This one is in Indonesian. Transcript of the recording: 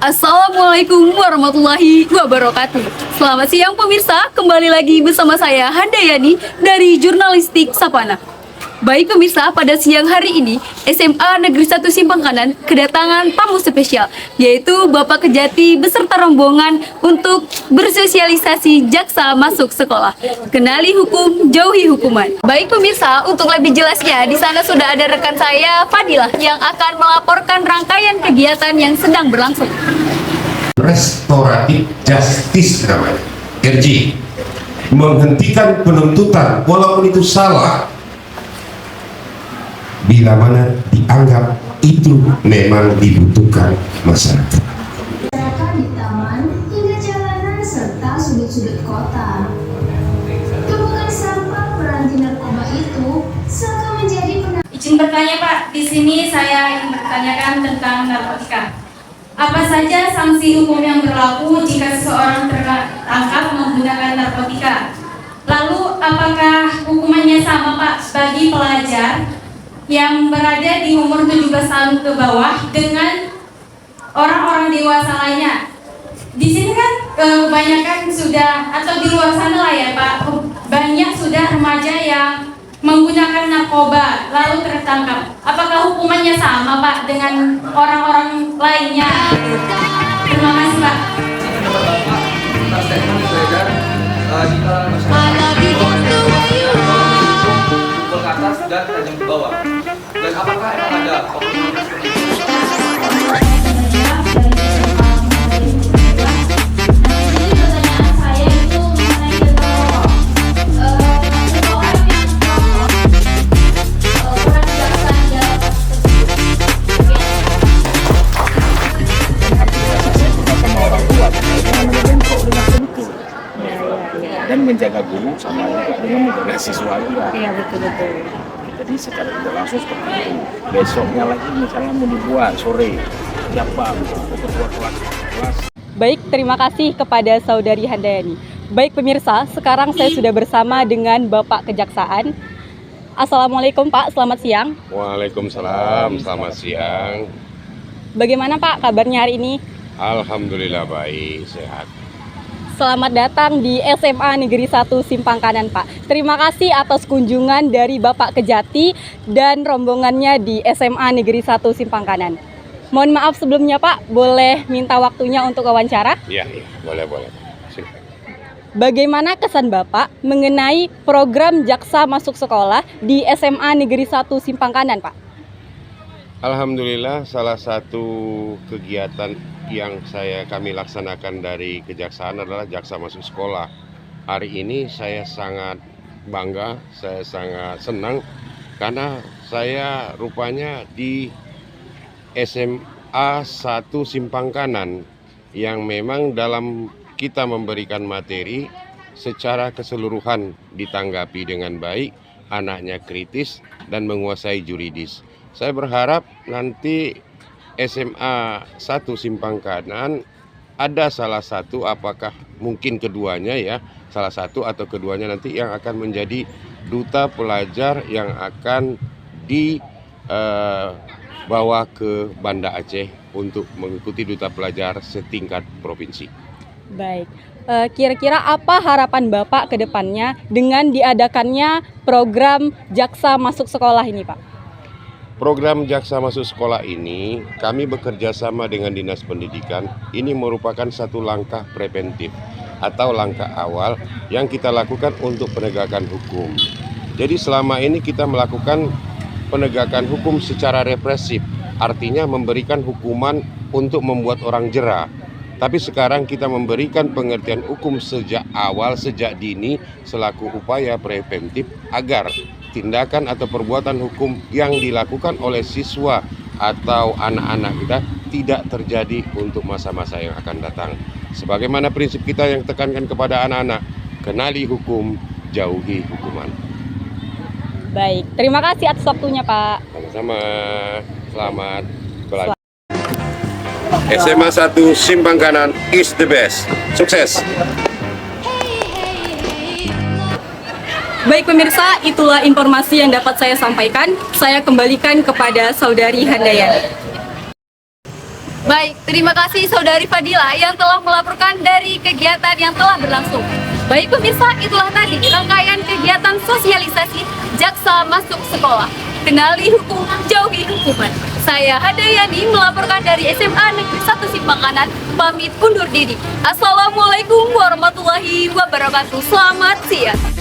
Assalamualaikum warahmatullahi wabarakatuh. Selamat siang pemirsa, kembali lagi bersama saya Handayani dari Jurnalistik Sapana. Baik pemirsa, pada siang hari ini SMA Negeri 1 Simpang Kanan kedatangan tamu spesial, yaitu Bapak Kejati beserta rombongan untuk bersosialisasi jaksa masuk sekolah. Kenali hukum, jauhi hukuman. Baik pemirsa, untuk lebih jelasnya di sana sudah ada rekan saya Fadilah yang akan melaporkan rangkaian kegiatan yang sedang berlangsung. Restoratif Justice namanya, RJ, menghentikan penuntutan walaupun itu salah bila mana dianggap itu memang dibutuhkan masyarakat. Masyarakat di taman hingga jalanan serta sudut-sudut kota. Tumpukan sampah peranti narkoba itu seakan menjadi Izin bertanya Pak, di sini saya ingin bertanyakan tentang narkotika. Apa saja sanksi hukum yang berlaku jika seseorang tertangkap menggunakan narkotika? Lalu apakah hukumannya sama Pak bagi pelajar yang berada di umur 17 tahun ke bawah dengan orang-orang dewasa lainnya? Di sini kan kebanyakan sudah, atau di luar sana lah ya Pak, banyak sudah remaja yang menggunakan narkoba lalu tertangkap. Apakah hukumannya sama Pak dengan orang-orang lainnya? Terima kasih Pak. Pukul ke atas dan tajam ke bawah. Dan apakah emang ada operasi seperti itu? Dan menjaga guru sama dengan menjaga siswa juga. Iya betul-betul. Jadi secara tidak langsung seperti itu. Besoknya lagi misalnya mau dibuat sore, siapa ketua kelas. Baik, terima kasih kepada Saudari Handayani. Baik pemirsa, sekarang saya sudah bersama dengan Bapak Kejaksaan. Assalamualaikum Pak, selamat siang. Waalaikumsalam, selamat siang. Bagaimana Pak kabarnya hari ini? Alhamdulillah baik, sehat. Selamat datang di SMA Negeri 1 Simpang Kanan Pak. Terima kasih atas kunjungan dari Bapak Kejati dan rombongannya di SMA Negeri 1 Simpang Kanan. Mohon maaf sebelumnya Pak, boleh minta waktunya untuk wawancara? Iya, boleh. Bagaimana kesan Bapak mengenai program jaksa masuk sekolah di SMA Negeri 1 Simpang Kanan Pak? Alhamdulillah, salah satu kegiatan yang kami laksanakan dari kejaksaan adalah jaksa masuk sekolah. Hari ini saya sangat bangga, saya sangat senang karena saya rupanya di SMA 1 Simpang Kanan yang memang dalam kita memberikan materi secara keseluruhan ditanggapi dengan baik, anaknya kritis dan menguasai juridis. Saya berharap nanti SMA 1 Simpang Kanan ada salah satu, apakah mungkin keduanya ya, salah satu atau keduanya nanti yang akan menjadi duta pelajar yang akan dibawa ke Banda Aceh untuk mengikuti duta pelajar setingkat provinsi. Baik, kira-kira apa harapan Bapak ke depannya dengan diadakannya program jaksa masuk sekolah ini Pak? Program jaksa masuk sekolah ini kami bekerja sama dengan Dinas Pendidikan. Ini merupakan satu langkah preventif atau langkah awal yang kita lakukan untuk penegakan hukum. Jadi selama ini kita melakukan penegakan hukum secara represif, artinya memberikan hukuman untuk membuat orang jera. Tapi sekarang kita memberikan pengertian hukum sejak awal, sejak dini selaku upaya preventif agar tindakan atau perbuatan hukum yang dilakukan oleh siswa atau anak-anak kita tidak terjadi untuk masa-masa yang akan datang. Sebagaimana prinsip kita yang tekankan kepada anak-anak, kenali hukum, jauhi hukuman. Baik, terima kasih atas waktunya Pak. Sama-sama, selamat belajar. SMA 1 Simpang Kanan is the best. Sukses! Baik pemirsa, itulah informasi yang dapat saya sampaikan. Saya kembalikan kepada Saudari Handayani. Baik, terima kasih Saudari Fadila yang telah melaporkan dari kegiatan yang telah berlangsung. Baik pemirsa, itulah tadi rangkaian kegiatan sosialisasi Jaksa Masuk Sekolah. Kenali hukum, jauhi hukuman. Saya Hadayani melaporkan dari SMA Negeri 1 Simpakanan, pamit undur diri. Assalamualaikum warahmatullahi wabarakatuh. Selamat siang.